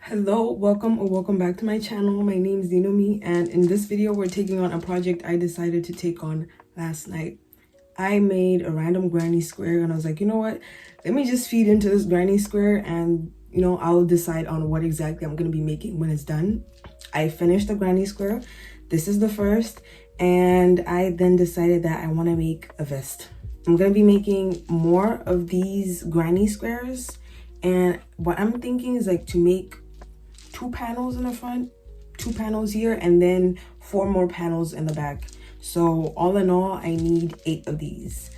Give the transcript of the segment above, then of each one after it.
Hello, welcome or welcome back to my channel. My name is Dinomi, and in this video we're taking on a project I decided to take on last night. I made a random granny square and I was like, you know what, let me just feed into this granny square and I'll decide on what exactly I'm going to be making when it's done. I finished the granny square. This is the first, and I then decided that I want to make a vest. I'm going to be making more of these granny squares, and what I'm thinking is like to make 2 panels in the front, 2 panels here, and then 4 more panels in the back. So all in all, I need 8 of these.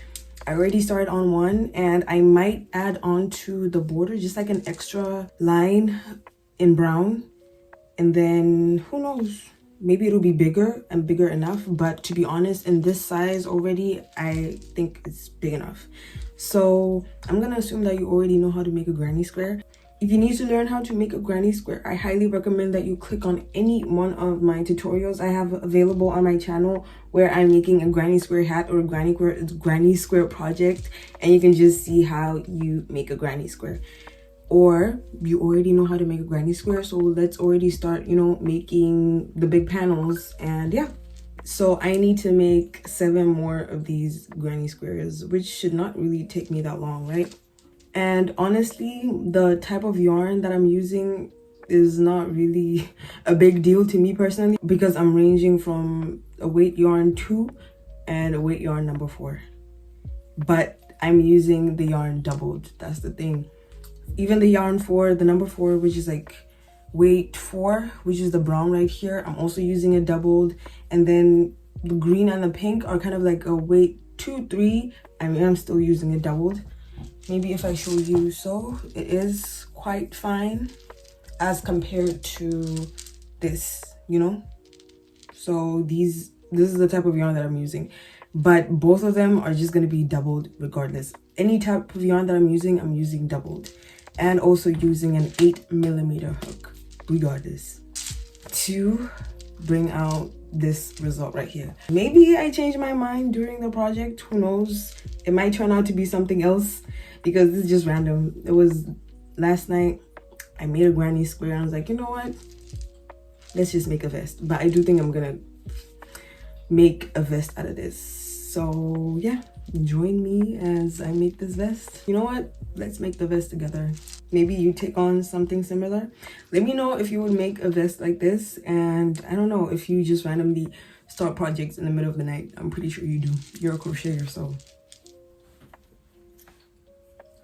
I already started on one, and I might add on to the border just like an extra line in brown, and then who knows, maybe it'll be bigger and bigger enough. But to be honest, in this size already, I think it's big enough. So I'm gonna assume that you already know how to make a granny square. If you need to learn how to make a granny square, I highly recommend that you click on any one of my tutorials I have available on my channel where I'm making a granny square hat or a granny square project, and you can just see how you make a granny square. Or you already know how to make a granny square, so let's already start, making the big panels. And yeah, so I need to make 7 more of these granny squares, which should not really take me that long, right? And honestly, the type of yarn that I'm using is not really a big deal to me personally, because I'm ranging from a weight yarn 2 and a weight yarn number 4. But I'm using the yarn doubled, that's the thing. Even the yarn for the number 4, which is like weight 4, which is the brown right here, I'm also using it doubled. And then the green and the pink are kind of like a weight 2, 3. I mean, I'm still using it doubled. Maybe if I show you, so it is quite fine as compared to this, so this is the type of yarn that I'm using, but both of them are just going to be doubled regardless. Any type of yarn that I'm using doubled, and also using an 8mm hook regardless to bring out this result right here. Maybe I changed my mind during the project, who knows, it might turn out to be something else, because this is just random. It was last night, I made a granny square and I was like, you know what, let's just make a vest. But I do think I'm gonna make a vest out of this. So yeah, join me as I make this vest. You know what, let's make the vest together. Maybe you take on something similar. Let me know if you would make a vest like this, and I don't know if you just randomly start projects in the middle of the night. I'm pretty sure you do. You're a crocheter. So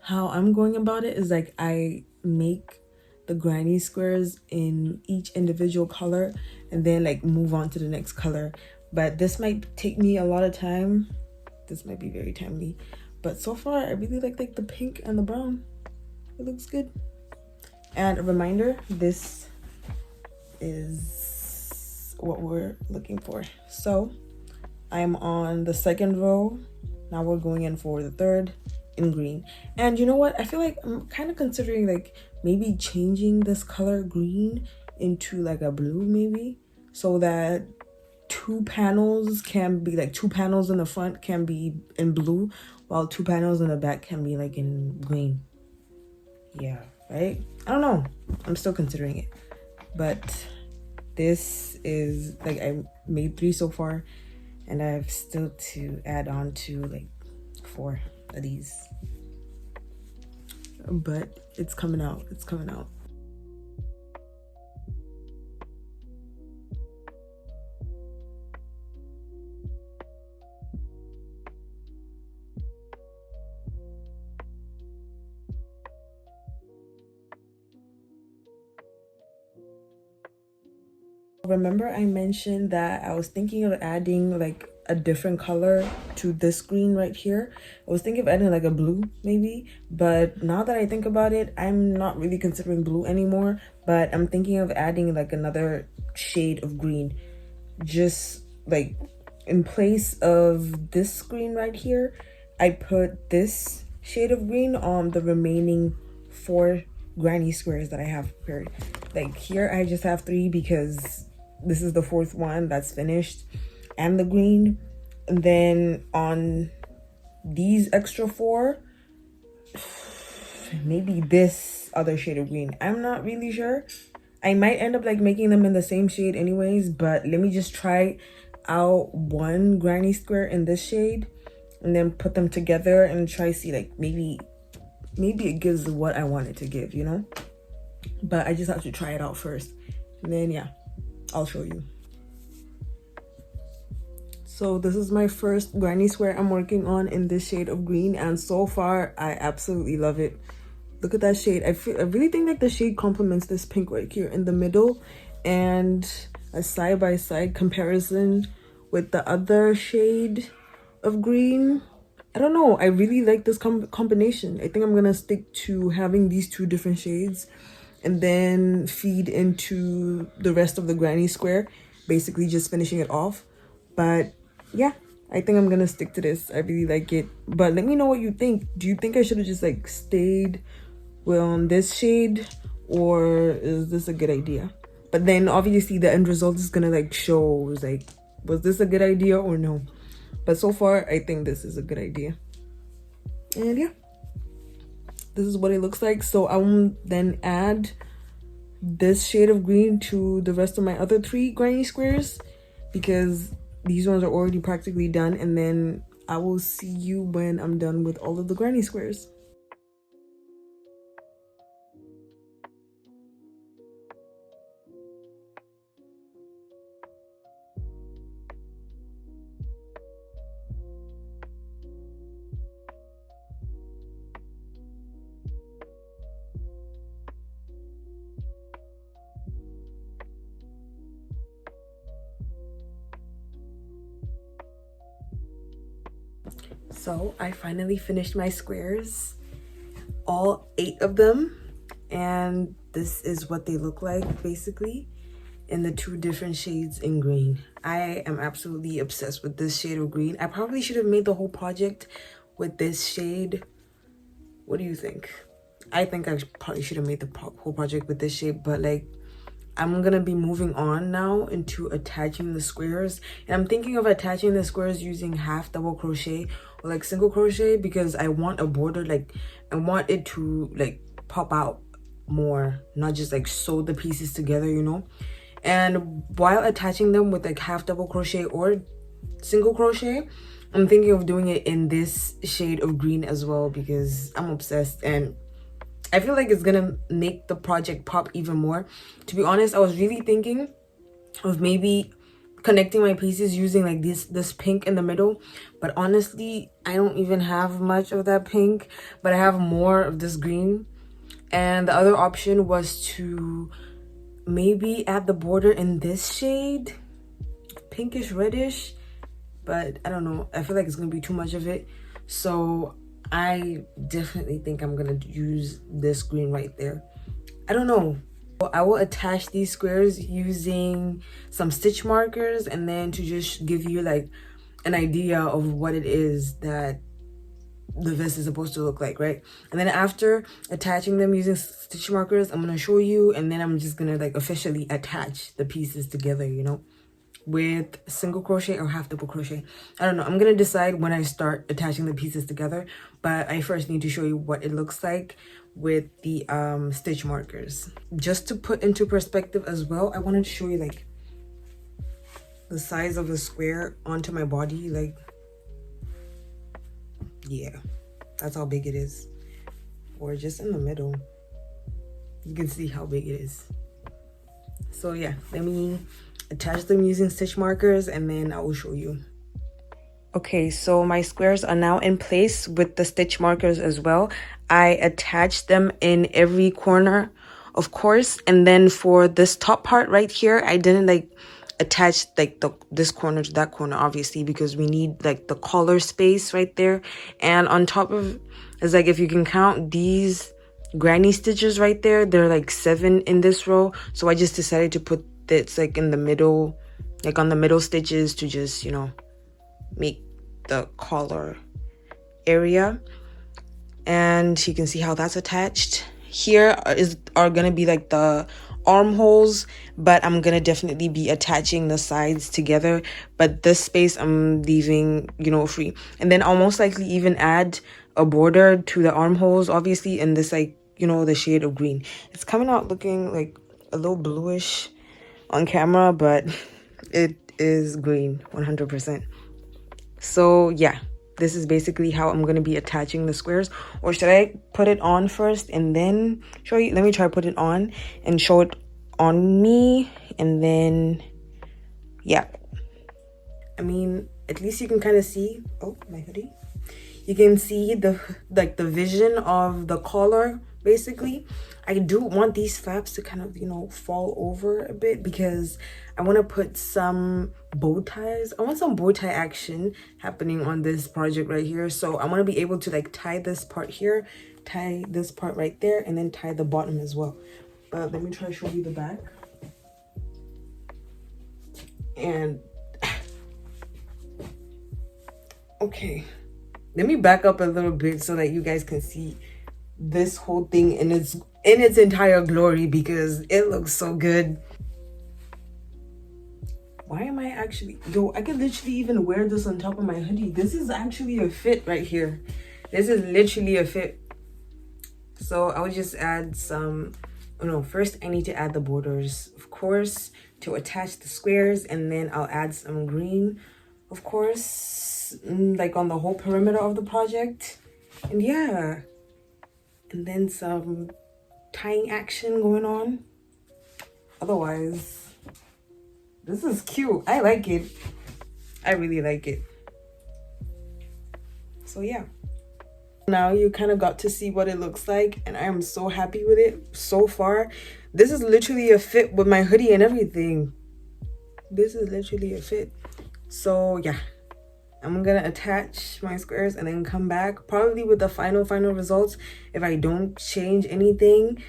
how I'm going about it is like I make the granny squares in each individual color and then like move on to the next color. But this might take me a lot of time. This might be very timely, but so far I really like the pink and the brown. It looks good. And a reminder, this is what we're looking for. So I'm on the 2nd row. Now we're going in for the 3rd in green. And you know what, I feel like I'm kind of considering like maybe changing this color green into like a blue, maybe, so that 2 panels can be like 2 panels in the front can be in blue, while 2 panels in the back can be like in green. Yeah, right? I don't know, I'm still considering it. But this is like, I made 3 so far, and I have still to add on to like 4 of these. But it's coming out, it's coming out. Remember I mentioned that I was thinking of adding like a different color to this green right here. I was thinking of adding like a blue maybe, but now that I think about it, I'm not really considering blue anymore, but I'm thinking of adding like another shade of green, just like in place of this green right here. I put this shade of green on the remaining 4 granny squares that I have prepared. Like here I just have 3 because this is the 4th one that's finished, and the green. And then on these extra 4, maybe this this other shade of green. I'm not really sure. I might end up like making them in the same shade anyways, but let me just try out one granny square in this shade and then put them together and try see like maybe it gives what I want it to give, you know? But I just have to try it out first. And then yeah, I'll show you. So this is my first granny square I'm working on in this shade of green, and so far I absolutely love it. Look at that shade. I really think like the shade complements this pink right here in the middle, and a side-by-side comparison with the other shade of green. I don't know, I really like this combination. I think I'm gonna stick to having these two different shades and then feed into the rest of the granny square, basically just finishing it off. But yeah, I think I'm gonna stick to this. I really like it. But let me know what you think. Do you think I should have just like stayed on this shade, or is this a good idea? But then obviously the end result is gonna like show like, was this a good idea or no? But so far I think this is a good idea. And yeah, this is what it looks like. So I will then add this shade of green to the rest of my other 3 granny squares, because these ones are already practically done, and then I will see you when I'm done with all of the granny squares. So I finally finished my squares, all 8 of them, and this is what they look like basically in the 2 different shades in green. I am absolutely obsessed with this shade of green. I probably should have made the whole project with this shade. What do you think? I think I probably should have made the whole project with this shade, but like I'm gonna be moving on now into attaching the squares, and I'm thinking of attaching the squares using half double crochet or like single crochet, because I want a border, like I want it to like pop out more, not just like sew the pieces together, you know. And while attaching them with like half double crochet or single crochet, I'm thinking of doing it in this shade of green as well, because I'm obsessed and I feel like it's gonna make the project pop even more. To be honest, I was really thinking of maybe connecting my pieces using like this pink in the middle, but honestly I don't even have much of that pink, but I have more of this green. And the other option was to maybe add the border in this shade, pinkish reddish, but I don't know, I feel like it's gonna be too much of it. So I definitely think I'm gonna use this green right there. I don't know. I will attach these squares using some stitch markers, and then to just give you like an idea of what it is that the vest is supposed to look like, right? And then after attaching them using stitch markers, I'm gonna show you, and then I'm just gonna like officially attach the pieces together, you know, with single crochet or half double crochet. I don't know, I'm gonna decide when I start attaching the pieces together, but I first need to show you what it looks like with the stitch markers. Just to put into perspective as well, I wanted to show you like the size of the square onto my body. Like, yeah, that's how big it is. Or just in the middle, you can see how big it is. So yeah, let me attach them using stitch markers and then I will show you. Okay, so my squares are now in place with the stitch markers as well. I attached them in every corner, of course, and then for this top part right here, I didn't like attach like this corner to that corner, obviously, because we need like the collar space right there. And on top of, it's like, if you can count these granny stitches right there, there are like 7 in this row. So I just decided to put this like in the middle, like on the middle stitches, to just, you know, make the collar area. And you can see how that's attached. Here are gonna be like the armholes, but I'm gonna definitely be attaching the sides together, but this space I'm leaving, you know, free. And then I'll most likely even add a border to the armholes, obviously, in this like you know, the shade of green. It's coming out looking like a little bluish on camera, but it is green 100%. So yeah, this is basically how I'm going to be attaching the squares. Or should I put it on first and then show you? Let me try put it on and show it on me, and then yeah, I mean, at least you can kind of see, oh, my hoodie, you can see the vision of the collar. Basically, I do want these flaps to kind of, you know, fall over a bit because I want to put some bow ties. I want some bow tie action happening on this project right here. So I want to be able to like tie this part here, tie this part right there, and then tie the bottom as well. But let me try to show you the back. And okay, let me back up a little bit so that you guys can see this whole thing in its entire glory, because it looks so good. Why am I actually, yo, I could literally even wear this on top of my hoodie. This is actually a fit right here. This is literally a fit. So I would just add some, oh no, first I need to add the borders, of course, to attach the squares, and then I'll add some green, of course, like on the whole perimeter of the project. And yeah, and then some tying action going on. Otherwise, this is cute. I like it. I really like it. So yeah, now you kind of got to see what it looks like, and I am so happy with it so far. This is literally a fit with my hoodie and everything. This is literally a fit. So yeah, I'm gonna attach my squares and then come back probably with the final results if I don't change anything.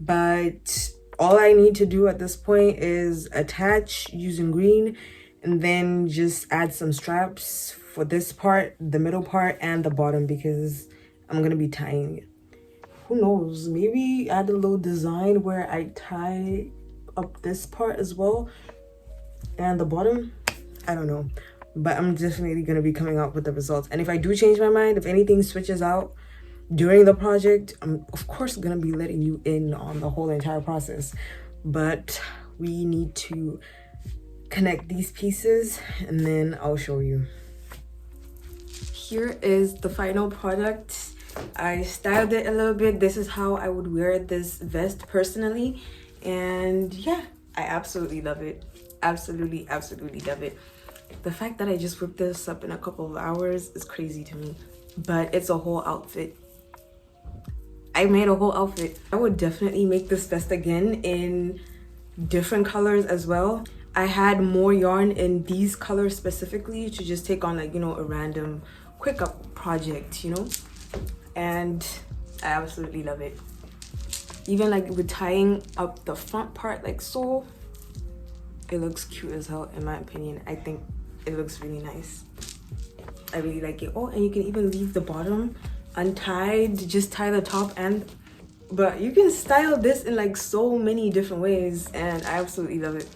But all I need to do at this point is attach using green, and then just add some straps for this part, the middle part, and the bottom, because I'm gonna be tying it. Who knows, maybe add a little design where I tie up this part as well and the bottom. I don't know, but I'm definitely going to be coming out with the results. And if I do change my mind, if anything switches out during the project, I'm of course going to be letting you in on the whole entire process. But we need to connect these pieces, and then I'll show you. Here is the final product. I styled it a little bit. This is how I would wear this vest personally, and yeah, I absolutely love it. Absolutely love it. The fact that I just whipped this up in a couple of hours is crazy to me, but it's a whole outfit. I made a whole outfit. I would definitely make this vest again in different colors as well. I had more yarn in these colors specifically to just take on, like, you know, a random quick up project, you know, and I absolutely love it. Even like with tying up the front part like so, it looks cute as hell in my opinion. I think it looks really nice. I really like it. Oh, and you can even leave the bottom untied, just tie the top end. But you can style this in like so many different ways, and I absolutely love it.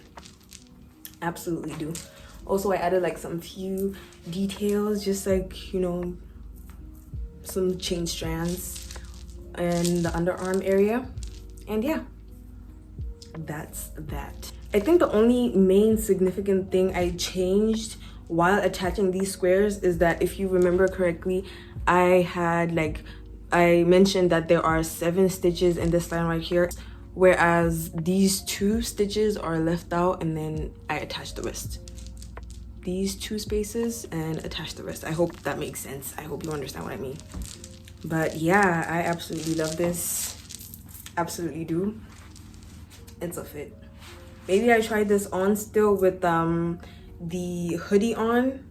Absolutely do. Also, I added like some few details, just like, you know, some chain strands in the underarm area. And yeah, that's that. I think the only main significant thing I changed while attaching these squares is that, if you remember correctly, I mentioned that there are 7 stitches in this line right here, whereas these 2 stitches are left out, and then I attached the rest. These 2 spaces and attach the rest. I hope that makes sense. I hope you understand what I mean. But yeah, I absolutely love this. Absolutely do. It's a fit. Maybe I tried this on still with the hoodie on,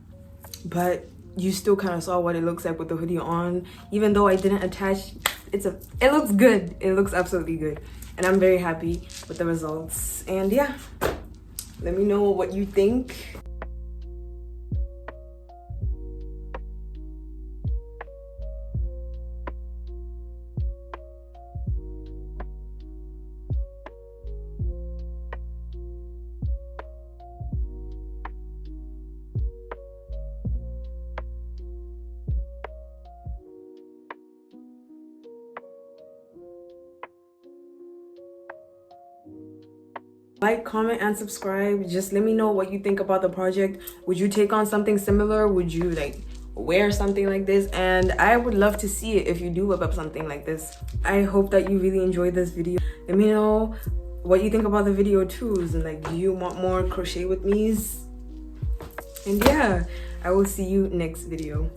but you still kind of saw what it looks like with the hoodie on. Even though I didn't attach, it looks good. It looks absolutely good, and I'm very happy with the results. And yeah, let me know what you think. Like, comment, and subscribe. Just let me know what you think about the project. Would you take on something similar? Would you like wear something like this? And I would love to see it if you do whip up something like this. I hope that you really enjoyed this video. Let me know what you think about the video too. And like, do you want more crochet with me's? And yeah, I will see you next video.